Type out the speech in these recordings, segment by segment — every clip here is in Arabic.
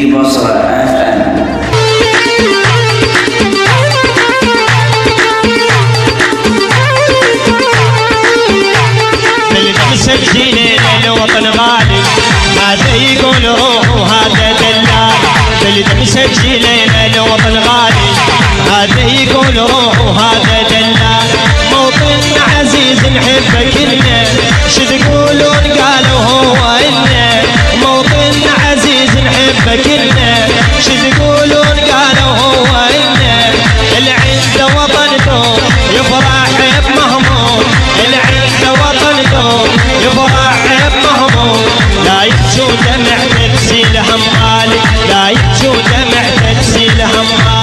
في بصرة FM. مسجلين الوطن غالي هذا يقول روح وهذا دلال. بلد مسجلين الوطن غالي هذا يقول روح وهذا دلال. موطن عزيز نحبه كلنا شو تقولون قالوا هو إلنا. موطن عزيز نحبه كلنا شو تقولون قالوا هو إلنا. اللي عنده وطن دوم يفرح بمهموم. اللي عنده وطن دوم يفرح بمهموم. لا يبكوا دمع تغسيل همالي لا يبكوا دمع تغسيل همالي.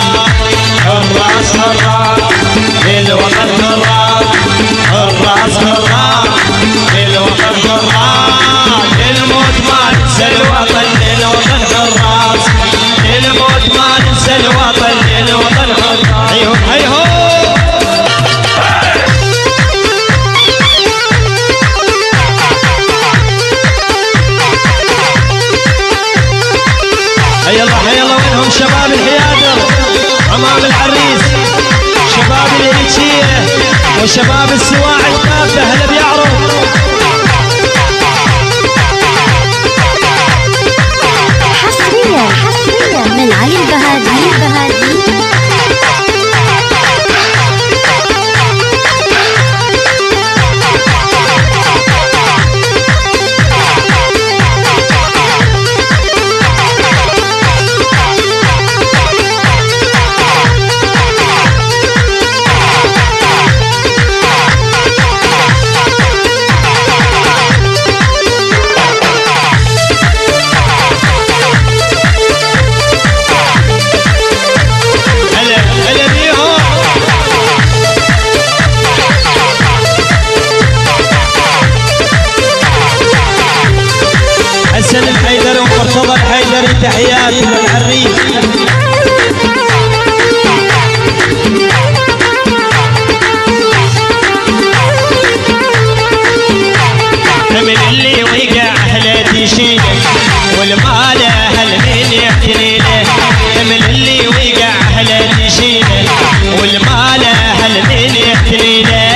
الراس الراس للوطن الراس الراس الراس للوطن الراس. للموت ما ننسى الوطن للوطن الراس. للموت ما ننسى الوطن للوطن الراس. هيهو هيهو يلا وينهم شباب الحيادر امام العريس. شباب الهيتشيه وشباب السواعي الكافه هلا بيعرف. حصريا من علي البهادي. حسن الحيدر ومرتضى الحيدر تحيات من العريس. من اللي وقع اهله تشيله والمال اهل مين يحتني له. من اللي وقع اهله تشيله والمال اهل مين يحتني له.